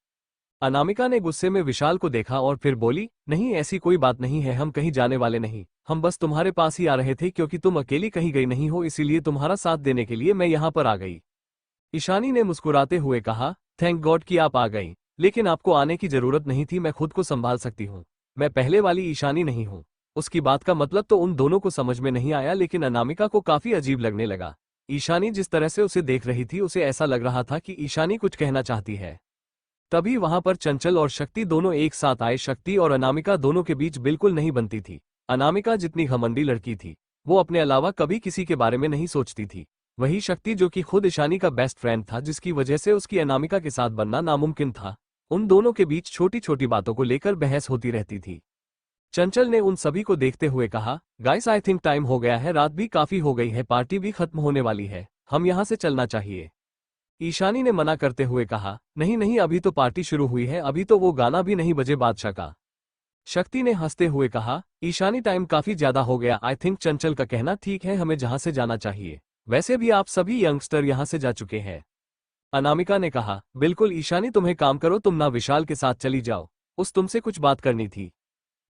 अनामिका ने गुस्से में विशाल को देखा और फिर बोली, नहीं, ऐसी कोई बात नहीं है, हम कहीं जाने वाले नहीं, हम बस तुम्हारे पास ही आ रहे थे क्योंकि तुम अकेली कहीं गई नहीं हो, इसीलिए तुम्हारा साथ देने के लिए मैं यहाँ पर आ गई। ईशानी ने मुस्कुराते हुए कहा, थैंक गॉड कि आप आ गई, लेकिन आपको आने की जरूरत नहीं थी, मैं खुद को संभाल सकती हूँ। मैं पहले वाली ईशानी नहीं हूँ। उसकी बात का मतलब तो उन दोनों को समझ में नहीं आया, लेकिन अनामिका को काफी अजीब लगने लगा। ईशानी जिस तरह से उसे देख रही थी, उसे ऐसा लग रहा था कि ईशानी कुछ कहना चाहती है। तभी वहां पर चंचल और शक्ति दोनों एक साथ आए। शक्ति और अनामिका दोनों के बीच बिल्कुल नहीं बनती थी। अनामिका जितनी घमंडी लड़की थी, वो अपने अलावा कभी किसी के बारे में नहीं सोचती थी। वही शक्ति, जो कि खुद ईशानी का बेस्ट फ्रेंड था, जिसकी वजह से उसकी अनामिका के साथ बनना नामुमकिन था, उन दोनों के बीच छोटी छोटी बातों को लेकर बहस होती रहती थी। चंचल ने उन सभी को देखते हुए कहा, गाइस, आई थिंक टाइम हो गया है, रात भी काफी हो गई है, पार्टी भी खत्म होने वाली है, हम यहाँ से चलना चाहिए। ईशानी ने मना करते हुए कहा, नहीं नहीं, अभी तो पार्टी शुरू हुई है, अभी तो वो गाना भी नहीं बजे बादशाह का। शक्ति ने हंसते हुए कहा, ईशानी, टाइम काफी ज्यादा हो गया, आई थिंक चंचल का कहना ठीक है, हमें जहां से जाना चाहिए। वैसे भी आप सभी यंगस्टर यहां से जा चुके हैं। अनामिका ने कहा, बिल्कुल ईशानी, तुम्हें काम करो, तुम ना विशाल के साथ चली जाओ, उस तुमसे कुछ बात करनी थी।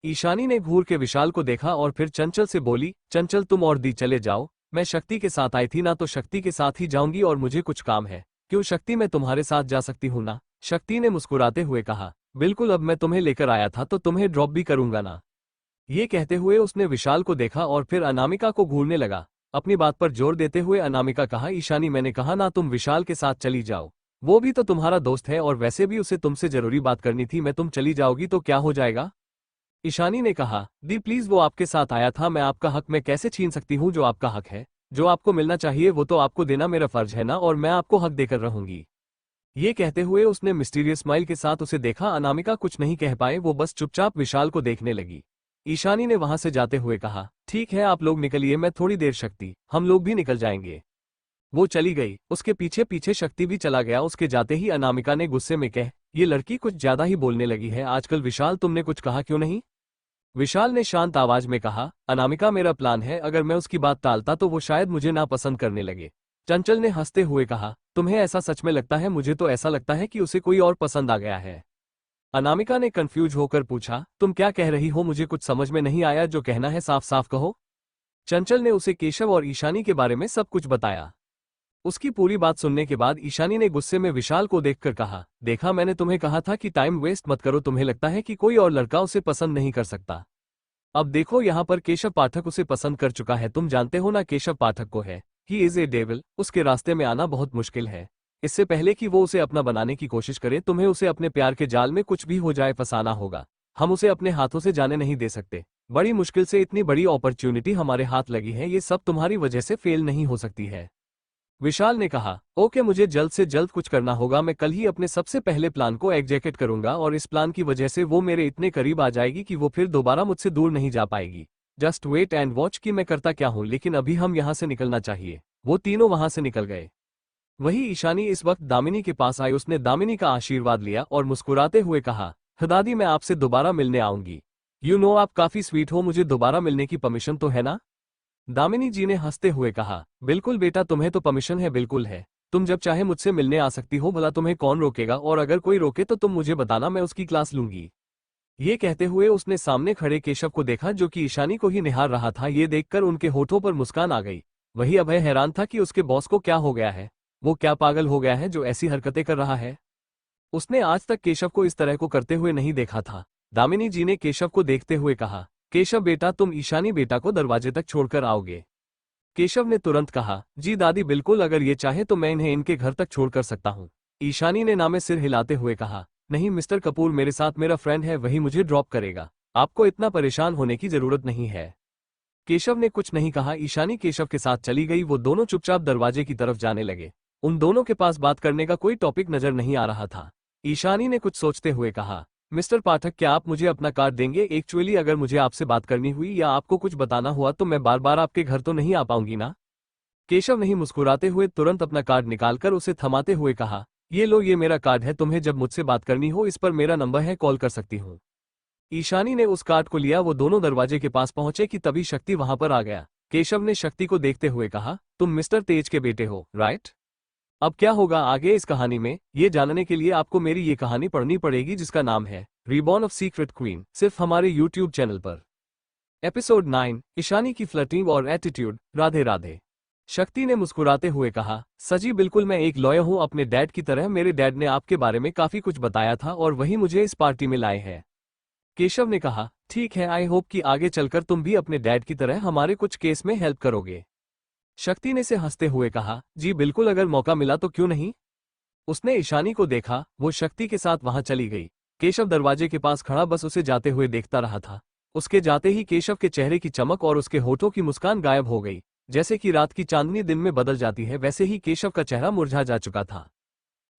ईशानी ने घूर के विशाल को देखा और फिर चंचल से बोली, चंचल, तुम और दी चले जाओ, मैं शक्ति के साथ आई थी ना, तो शक्ति के साथ ही जाऊंगी और मुझे कुछ काम है। क्यों शक्ति, मैं तुम्हारे साथ जा सकती हूँ ना? शक्ति ने मुस्कुराते हुए कहा, बिल्कुल, अब मैं तुम्हें लेकर आया था तो तुम्हें ड्रॉप भी करूंगा ना। ये कहते हुए उसने विशाल को देखा और फिर अनामिका को घूरने लगा। अपनी बात पर जोर देते हुए अनामिका कहा, ईशानी, मैंने कहा ना, तुम विशाल के साथ चली जाओ, वो भी तो तुम्हारा दोस्त है और वैसे भी उसे तुमसे जरूरी बात करनी थी, मैं तुम चली जाओगी तो क्या हो जाएगा? ईशानी ने कहा, दी प्लीज, वो आपके साथ आया था, मैं आपका हक मैं कैसे छीन सकती हूँ? जो आपका हक है, जो आपको मिलना चाहिए, वो तो आपको देना मेरा फर्ज है ना, और मैं आपको हक देकर रहूंगी। ये कहते हुए उसने मिस्टीरियस स्माइल के साथ उसे देखा। अनामिका कुछ नहीं कह पाए, वो बस चुपचाप विशाल को देखने लगी। ईशानी ने वहां से जाते हुए कहा, ठीक है, आप लोग निकलिए, मैं थोड़ी देर शक्ति, हम लोग भी निकल जाएंगे। वो चली गई। उसके पीछे पीछे शक्ति भी चला गया। उसके जाते ही अनामिका ने गुस्से में कह, ये लड़की कुछ ज्यादा ही बोलने लगी है आजकल। विशाल, तुमने कुछ कहा क्यों नहीं? विशाल ने शांत आवाज में कहा, अनामिका, मेरा प्लान है, अगर मैं उसकी बात टालता तो वो शायद मुझे नापसंद करने लगे। चंचल ने हंसते हुए कहा, तुम्हें ऐसा सच में लगता है? मुझे तो ऐसा लगता है कि उसे कोई और पसंद आ गया है। अनामिका ने कंफ्यूज होकर पूछा, तुम क्या कह रही हो? मुझे कुछ समझ में नहीं आया, जो कहना है साफ साफ कहो। चंचल ने उसे केशव और ईशानी के बारे में सब कुछ बताया। उसकी पूरी बात सुनने के बाद ईशानी ने गुस्से में विशाल को देखकर कहा, देखा, मैंने तुम्हें कहा था कि टाइम वेस्ट मत करो, तुम्हें लगता है कि कोई और लड़का उसे पसंद नहीं कर सकता। अब देखो, यहाँ पर केशव पाठक उसे पसंद कर चुका है। तुम जानते हो ना केशव पाठक को है, ही इज ए डेविल, उसके रास्ते में आना बहुत मुश्किल है। इससे पहले कि वो उसे अपना बनाने की कोशिश करे, तुम्हें उसे अपने प्यार के जाल में कुछ भी हो जाए फंसाना होगा। हम उसे अपने हाथों से जाने नहीं दे सकते। बड़ी मुश्किल से इतनी बड़ी अपॉर्चुनिटी हमारे हाथ लगी है, ये सब तुम्हारी वजह से फेल नहीं हो सकती है। विशाल ने कहा, ओके मुझे जल्द से जल्द कुछ करना होगा, मैं कल ही अपने सबसे पहले प्लान को एग्जीक्यूट करूंगा और इस प्लान की वजह से वो मेरे इतने करीब आ जाएगी कि वो फिर दोबारा मुझसे दूर नहीं जा पाएगी। जस्ट वेट एंड वॉच कि मैं करता क्या हूँ, लेकिन अभी हम यहाँ से निकलना चाहिए। वो तीनों वहां से निकल गए। वही ईशानी इस वक्त दामिनी के पास आई। उसने दामिनी का आशीर्वाद लिया और मुस्कुराते हुए कहा, दादी मैं आपसे दोबारा मिलने आऊंगी। आप काफी स्वीट हो, मुझे दोबारा मिलने की परमिशन तो है ना? दामिनी जी ने हंसते हुए कहा, बिल्कुल बेटा, तुम्हें तो परमिशन है, बिल्कुल है। तुम जब चाहे मुझसे मिलने आ सकती हो, भला तुम्हें कौन रोकेगा, और अगर कोई रोके तो तुम मुझे बताना, मैं उसकी क्लास लूंगी। ये कहते हुए उसने सामने खड़े केशव को देखा जो कि ईशानी को ही निहार रहा था। ये देखकर उनके होठों पर मुस्कान आ गई। वही अभय हैरान था कि उसके बॉस को क्या हो गया है। वो क्या पागल हो गया है जो ऐसी हरकतें कर रहा है? उसने आज तक केशव को इस तरह को करते हुए नहीं देखा था। दामिनी जी ने केशव को देखते हुए कहा, केशव बेटा, तुम ईशानी बेटा को दरवाजे तक छोड़कर आओगे? केशव ने तुरंत कहा, जी दादी बिल्कुल, अगर ये चाहे तो मैं इन्हें इनके घर तक छोड़कर सकता हूँ। ईशानी ने नामे सिर हिलाते हुए कहा, नहीं मिस्टर कपूर, मेरे साथ मेरा फ्रेंड है, वही मुझे ड्रॉप करेगा। आपको इतना परेशान होने की जरूरत नहीं है। केशव ने कुछ नहीं कहा। ईशानी केशव के साथ चली गई। वो दोनों चुपचाप दरवाजे की तरफ जाने लगे। उन दोनों के पास बात करने का कोई टॉपिक नजर नहीं आ रहा था। ईशानी ने कुछ सोचते हुए कहा, मिस्टर पाठक, क्या आप मुझे अपना कार्ड देंगे? एक्चुअली अगर मुझे आपसे बात करनी हुई या आपको कुछ बताना हुआ तो मैं बार बार आपके घर तो नहीं आ पाऊंगी ना? केशव नहीं मुस्कुराते हुए तुरंत अपना कार्ड निकालकर उसे थमाते हुए कहा, ये लो, ये मेरा कार्ड है, तुम्हें जब मुझसे बात करनी हो इस पर मेरा नंबर है, कॉल कर सकती हूँ। ईशानी ने उस कार्ड को लिया। वो दोनों दरवाजे के पास पहुंचे कि तभी शक्ति वहां पर आ गया। केशव ने शक्ति को देखते हुए कहा, तुम मिस्टर तेज के बेटे हो, राइट? अब क्या होगा आगे इस कहानी में, ये जानने के लिए आपको मेरी ये कहानी पढ़नी पड़ेगी जिसका नाम है रीबॉर्न ऑफ सीक्रेट क्वीन, सिर्फ हमारे यूट्यूब चैनल पर। एपिसोड 9, ईशानी की फ्लर्टिंग और एटीट्यूड। राधे राधे। शक्ति ने मुस्कुराते हुए कहा, सजी बिल्कुल, मैं एक लॉयर हूँ अपने डैड की तरह। मेरे डैड ने आपके बारे में काफी कुछ बताया था और वही मुझे इस पार्टी में लाए हैं। केशव ने कहा, ठीक है, आई होप कि आगे चलकर तुम भी अपने डैड की तरह हमारे कुछ केस में हेल्प करोगे। शक्ति ने से हंसते हुए कहा, जी बिल्कुल, अगर मौका मिला तो क्यों नहीं। उसने ईशानी को देखा। वो शक्ति के साथ वहां चली गई। केशव दरवाजे के पास खड़ा बस उसे जाते हुए देखता रहा था। उसके जाते ही केशव के चेहरे की चमक और उसके होठों की मुस्कान गायब हो गई। जैसे कि रात की चांदनी दिन में बदल जाती है, वैसे ही केशव का चेहरा मुरझा जा चुका था।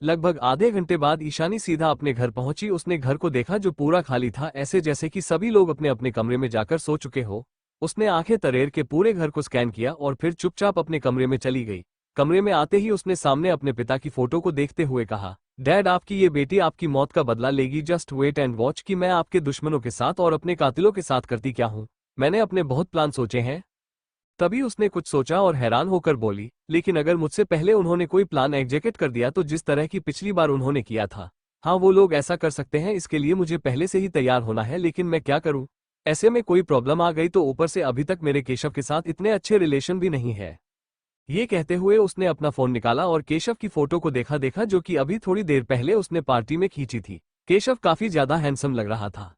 लगभग आधे घंटे बाद ईशानी सीधा अपने घर पहुंची। उसने घर को देखा जो पूरा खाली था, ऐसे जैसे कि सभी लोग अपने अपने कमरे में जाकर सो चुके हो। उसने आंखें तरेर के पूरे घर को स्कैन किया और फिर चुपचाप अपने कमरे में चली गई। कमरे में आते ही उसने सामने अपने पिता की फोटो को देखते हुए कहा, डैड, आपकी ये बेटी आपकी मौत का बदला लेगी। जस्ट वेट एंड वॉच कि मैं आपके दुश्मनों के साथ और अपने कातिलों के साथ करती क्या हूँ। मैंने अपने बहुत प्लान सोचे हैं। तभी उसने कुछ सोचा और हैरान होकर बोली, लेकिन अगर मुझसे पहले उन्होंने कोई प्लान एग्जीक्यूट कर दिया तो जिस तरह की पिछली बार उन्होंने किया था, हाँ वो लोग ऐसा कर सकते हैं। इसके लिए मुझे पहले से ही तैयार होना है, लेकिन मैं क्या करूं? ऐसे में कोई प्रॉब्लम आ गई तो ऊपर से अभी तक मेरे केशव के साथ इतने अच्छे रिलेशन भी नहीं है। ये कहते हुए उसने अपना फोन निकाला और केशव की फोटो को देखा जो कि अभी थोड़ी देर पहले उसने पार्टी में खींची थी। केशव काफी ज्यादा हैंडसम लग रहा था।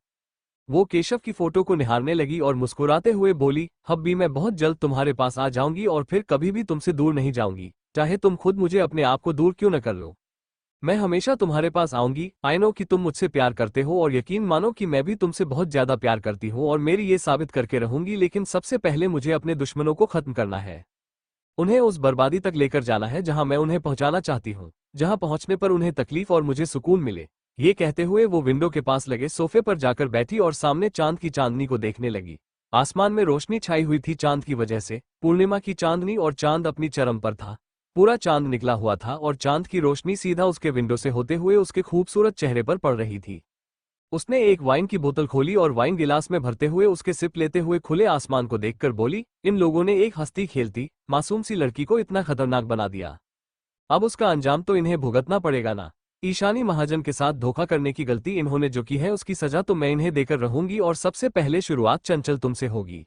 वो केशव की फोटो को निहारने लगी और मुस्कुराते हुए बोली, हब्बी, मैं बहुत जल्द तुम्हारे पास आ जाऊंगी और फिर कभी भी तुमसे दूर नहीं जाऊंगी, चाहे तुम खुद मुझे अपने आप को दूर क्यों न कर लो। मैं हमेशा तुम्हारे पास आऊंगी। आई नो कि तुम मुझसे प्यार करते हो और यकीन मानो कि मैं भी तुमसे बहुत ज्यादा प्यार करती हूँ और मेरी ये साबित करके रहूंगी, लेकिन सबसे पहले मुझे अपने दुश्मनों को खत्म करना है। उन्हें उस बर्बादी तक लेकर जाना है जहां मैं उन्हें पहुंचाना चाहती हूँ, जहां पहुंचने पर उन्हें तकलीफ और मुझे सुकून मिले। ये कहते हुए वो विंडो के पास लगे सोफे पर जाकर बैठी और सामने चांद की चांदनी को देखने लगी। आसमान में रोशनी छाई हुई थी चांद की वजह से, पूर्णिमा की चांदनी, और चांद अपनी चरम पर था। पूरा चांद निकला हुआ था और चांद की रोशनी सीधा उसके विंडो से होते हुए उसके खूबसूरत चेहरे पर पड़ रही थी। उसने एक वाइन की बोतल खोली और वाइन गिलास में भरते हुए उसके सिप लेते हुए खुले आसमान को देखकर बोली, इन लोगों ने एक हंसती खेलती मासूम सी लड़की को इतना खतरनाक बना दिया। अब उसका अंजाम तो इन्हें भुगतना पड़ेगा ना। ईशानी महाजन के साथ धोखा करने की गलती इन्होंने जो की है उसकी सजा तो मैं इन्हें देकर रहूंगी, और सबसे पहले शुरुआत चंचल तुमसे होगी।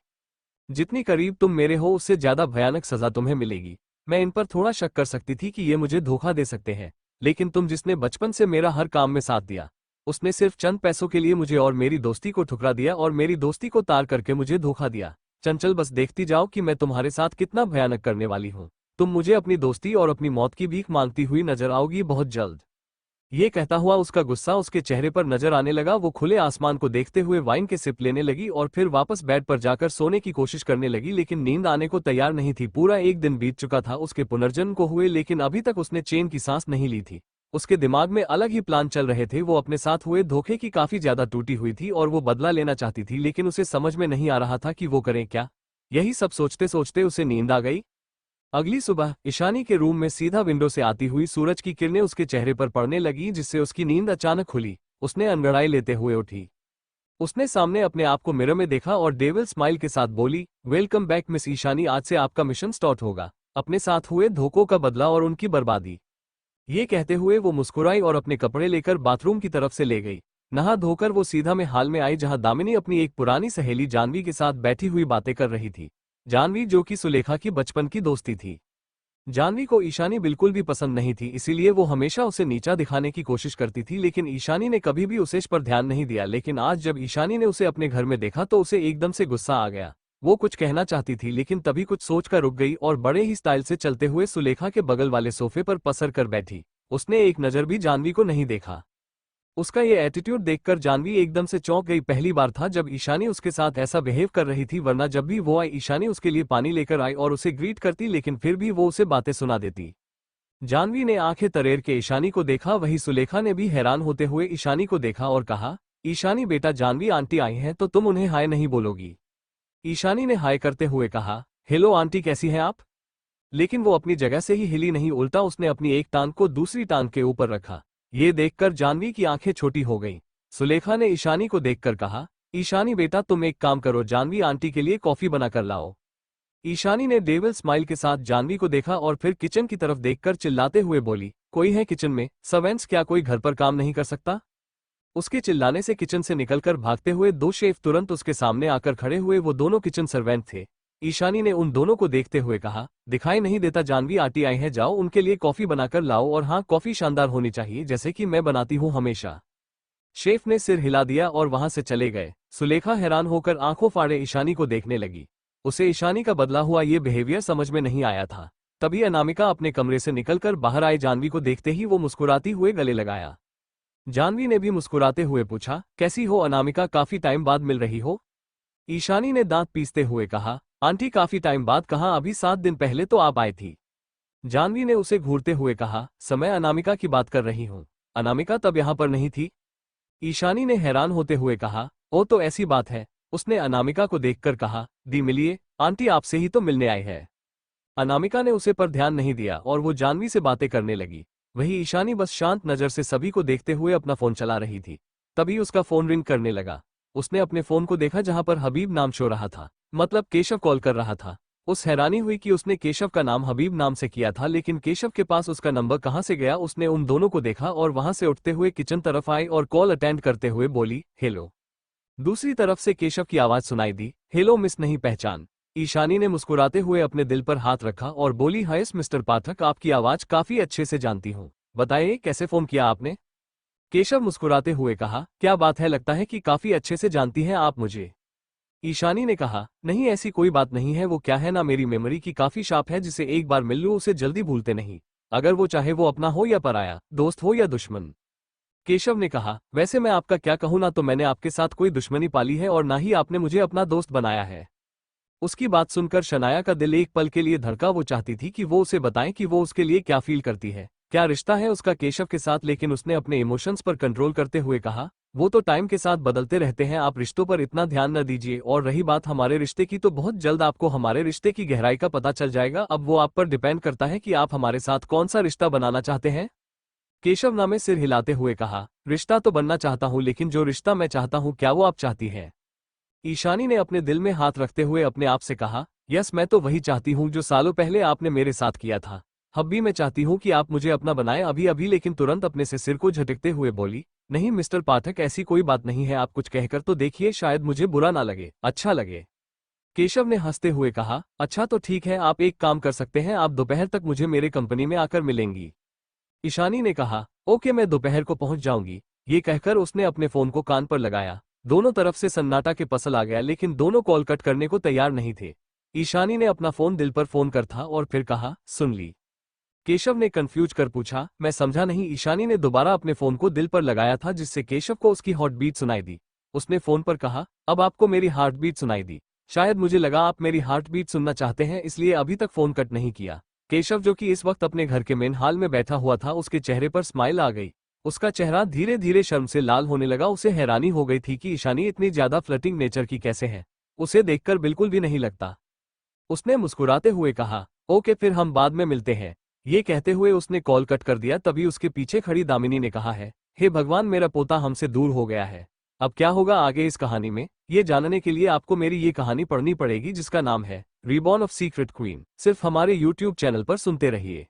जितनी करीब तुम मेरे हो उससे ज्यादा भयानक सजा तुम्हें मिलेगी। मैं इन पर थोड़ा शक कर सकती थी कि ये मुझे धोखा दे सकते हैं, लेकिन तुम जिसने बचपन से मेरा हर काम में साथ दिया, उसने सिर्फ चंद पैसों के लिए मुझे और मेरी दोस्ती को ठुकरा दिया और मेरी दोस्ती को तार करके मुझे धोखा दिया। चंचल, बस देखती जाओ कि मैं तुम्हारे साथ कितना भयानक करने वाली हूँ। तुम मुझे अपनी दोस्ती और अपनी मौत की भीख मांगती हुई नजर आओगी बहुत जल्द। ये कहता हुआ उसका गुस्सा उसके चेहरे पर नजर आने लगा। वो खुले आसमान को देखते हुए वाइन के सिप लेने लगी और फिर वापस बेड पर जाकर सोने की कोशिश करने लगी, लेकिन नींद आने को तैयार नहीं थी। पूरा एक दिन बीत चुका था उसके पुनर्जन्म को हुए, लेकिन अभी तक उसने चैन की सांस नहीं ली थी। उसके दिमाग में अलग ही प्लान चल रहे थे। वो अपने साथ हुए धोखे की काफी ज्यादा टूटी हुई थी और वो बदला लेना चाहती थी, लेकिन उसे समझ में नहीं आ रहा था कि वो करे क्या। यही सब सोचते सोचते उसे नींद आ गई। अगली सुबह ईशानी के रूम में सीधा विंडो से आती हुई सूरज की किरणें उसके चेहरे पर पड़ने लगी, जिससे उसकी नींद अचानक खुली। उसने अंगड़ाई लेते हुए उठी। उसने सामने अपने आप को मिरर में देखा और डेविल स्माइल के साथ बोली, वेलकम बैक मिस ईशानी, आज से आपका मिशन स्टार्ट होगा, अपने साथ हुए धोखों का बदला और उनकी बर्बादी। ये कहते हुए वो मुस्कुराई और अपने कपड़े लेकर बाथरूम की तरफ से ले गई। नहा धोकर वो सीधा में हाल में आई, जहां दामिनी अपनी एक पुरानी सहेली जानवी के साथ बैठी हुई बातें कर रही थी। जानवी जो कि सुलेखा की बचपन की दोस्ती थी। जानवी को ईशानी बिल्कुल भी पसंद नहीं थी, इसीलिए वो हमेशा उसे नीचा दिखाने की कोशिश करती थी, लेकिन ईशानी ने कभी भी उसे इस पर ध्यान नहीं दिया। लेकिन आज जब ईशानी ने उसे अपने घर में देखा तो उसे एकदम से गुस्सा आ गया। वो कुछ कहना चाहती थी, लेकिन तभी कुछ सोचकर रुक गई और बड़े ही स्टाइल से चलते हुए सुलेखा के बगल वाले सोफे पर पसर कर बैठी। उसने एक नज़र भी जानवी को नहीं देखा। उसका ये एटीट्यूड देखकर जानवी एकदम से चौंक गई। पहली बार था जब ईशानी उसके साथ ऐसा बिहेव कर रही थी, वरना जब भी वो आई ईशानी उसके लिए पानी लेकर आई और उसे ग्रीट करती, लेकिन फिर भी वो उसे बातें सुना देती। जानवी ने आंखें तरेर के ईशानी को देखा। वही सुलेखा ने भी हैरान होते हुए ईशानी को देखा और कहा, ईशानी बेटा, जानवी आंटी आई हैं तो तुम उन्हें हाय नहीं बोलोगी? ईशानी ने हाय करते हुए कहा, हेलो आंटी, कैसी हैं आप? लेकिन वो अपनी जगह से ही हिली नहीं, उल्टा उसने अपनी एक टांग को दूसरी टांग के ऊपर रखा। ये देखकर जानवी की आंखें छोटी हो गईं। सुलेखा ने ईशानी को देखकर कहा, ईशानी बेटा, तुम एक काम करो, जानवी आंटी के लिए कॉफी बनाकर लाओ। ईशानी ने डेविल स्माइल के साथ जानवी को देखा और फिर किचन की तरफ देखकर चिल्लाते हुए बोली, कोई है किचन में? सर्वेंट्स? क्या कोई घर पर काम नहीं कर सकता? उसके चिल्लाने से किचन से निकलकर भागते हुए दो शेफ तुरंत उसके सामने आकर खड़े हुए। वो दोनों किचन सर्वेंट थे। ईशानी ने उन दोनों को देखते हुए कहा, दिखाई नहीं देता जानवी आंटी आई है, जाओ उनके लिए कॉफी बनाकर लाओ, और हाँ, कॉफी शानदार होनी चाहिए, जैसे कि मैं बनाती हूँ हमेशा। शेफ ने सिर हिला दिया और वहां से चले गए। सुलेखा हैरान होकर आंखों फाड़े ईशानी को देखने लगी। उसे ईशानी का बदला हुआ ये बिहेवियर समझ में नहीं आया था। तभी अनामिका अपने कमरे से निकलकर बाहर आई। जानवी को देखते ही वो मुस्कुराती हुए गले लगाया। जानवी ने भी मुस्कुराते हुए पूछा, कैसी हो अनामिका, काफी टाइम बाद मिल रही हो? ईशानी ने दांत पीसते हुए कहा, आंटी काफी टाइम बाद कहाँ, अभी 7 दिन पहले तो आप आई थी। जानवी ने उसे घूरते हुए कहा, समय अनामिका की बात कर रही हूँ, अनामिका तब यहाँ पर नहीं थी। ईशानी ने हैरान होते हुए कहा, ओ तो ऐसी बात है। उसने अनामिका को देखकर कहा, दी मिलिए, आंटी आपसे ही तो मिलने आई है। अनामिका ने उसे पर ध्यान नहीं दिया और वो जानवी से बातें करने लगी। वही ईशानी बस शांत नजर से सभी को देखते हुए अपना फोन चला रही थी। तभी उसका फोन रिंग करने लगा। उसने अपने फोन को देखा, जहां पर हबीब नाम शो रहा था, मतलब केशव कॉल कर रहा था। उस हैरानी हुई कि उसने केशव का नाम हबीब नाम से किया था, लेकिन केशव के पास उसका नंबर कहां से गया। उसने उन दोनों को देखा और वहां से उठते हुए किचन तरफ आई और कॉल अटेंड करते हुए बोली, हेलो। दूसरी तरफ से केशव की आवाज सुनाई दी, हेलो मिस, नहीं पहचान? ईशानी ने मुस्कुराते हुए अपने दिल पर हाथ रखा और बोली, हायस मिस्टर पाठक, आपकी आवाज काफी अच्छे से जानती हूँ, बताइए कैसे फोन किया आपने? केशव मुस्कुराते हुए कहा, क्या बात है, लगता है कि काफी अच्छे से जानती हैं आप मुझे। ईशानी ने कहा, नहीं ऐसी कोई बात नहीं है, वो क्या है ना, मेरी मेमोरी की काफी शार्प है, जिसे एक बार मिल लूं उसे जल्दी भूलते नहीं, अगर वो चाहे वो अपना हो या पराया, दोस्त हो या दुश्मन। केशव ने कहा, वैसे मैं आपका क्या कहूं, ना तो मैंने आपके साथ कोई दुश्मनी पाली है और ना ही आपने मुझे अपना दोस्त बनाया है। उसकी बात सुनकर शनाया का दिल एक पल के लिए धड़का। वो चाहती थी कि वो उसे बताए कि वो उसके लिए क्या फील करती है, क्या रिश्ता है उसका केशव के साथ, लेकिन उसने अपने इमोशंस पर कंट्रोल करते हुए कहा, वो तो टाइम के साथ बदलते रहते हैं, आप रिश्तों पर इतना ध्यान न दीजिए, और रही बात हमारे रिश्ते की, तो बहुत जल्द आपको हमारे रिश्ते की गहराई का पता चल जाएगा। अब वो आप पर डिपेंड करता है कि आप हमारे साथ कौन सा रिश्ता बनाना चाहते हैं। केशव ने सिर हिलाते हुए कहा, रिश्ता तो बनना चाहता हूं, लेकिन जो रिश्ता मैं चाहता हूं, क्या वो आप चाहती है? ईशानी ने अपने दिल में हाथ रखते हुए अपने आप से कहा, यस, मैं तो वही चाहती हूँ जो सालों पहले आपने मेरे साथ किया था। अब भी मैं चाहती हूँ कि आप मुझे अपना बनाएं अभी अभी। लेकिन तुरंत अपने से सिर को झटकते हुए बोली, नहीं मिस्टर पाठक, ऐसी कोई बात नहीं है, आप कुछ कहकर तो देखिए, शायद मुझे बुरा ना लगे, अच्छा लगे। केशव ने हंसते हुए कहा, अच्छा तो ठीक है, आप एक काम कर सकते हैं, आप दोपहर तक मुझे मेरे कंपनी में आकर मिलेंगी। ईशानी ने कहा, ओके, मैं दोपहर को पहुंच जाऊंगी। ये कहकर उसने अपने फोन को कान पर लगाया। दोनों तरफ से सन्नाटा के पसल आ गया, लेकिन दोनों कॉल कट करने को तैयार नहीं थे। ईशानी ने अपना फोन दिल पर फोन कर था और फिर कहा, सुन ली। केशव ने कंफ्यूज कर पूछा, मैं समझा नहीं। ईशानी ने दोबारा अपने फोन को दिल पर लगाया था जिससे केशव को उसकी हार्ट बीट सुनाई दी। उसने फोन पर कहा, अब आपको मेरी हार्ट बीट सुनाई दी। शायद मुझे लगा आप मेरी हार्ट बीट सुनना चाहते हैं, इसलिए अभी तक फोन कट नहीं किया। केशव जो कि इस वक्त अपने घर के मेन हॉल में बैठा हुआ था, उसके चेहरे पर स्माइल आ गई। उसका चेहरा धीरे धीरे शर्म से लाल होने लगा। उसे हैरानी हो गई थी कि ईशानी इतनी ज्यादा फ्लर्टिंग नेचर की कैसे है। उसे देखकर बिल्कुल भी नहीं लगता। उसने मुस्कुराते हुए कहा, ओके फिर हम बाद में मिलते हैं। ये कहते हुए उसने कॉल कट कर दिया। तभी उसके पीछे खड़ी दामिनी ने कहा है, हे भगवान, मेरा पोता हमसे दूर हो गया है। अब क्या होगा आगे इस कहानी में, ये जानने के लिए आपको मेरी ये कहानी पढ़नी पड़ेगी जिसका नाम है रीबॉर्न ऑफ सीक्रेट क्वीन। सिर्फ हमारे YouTube चैनल पर सुनते रहिए।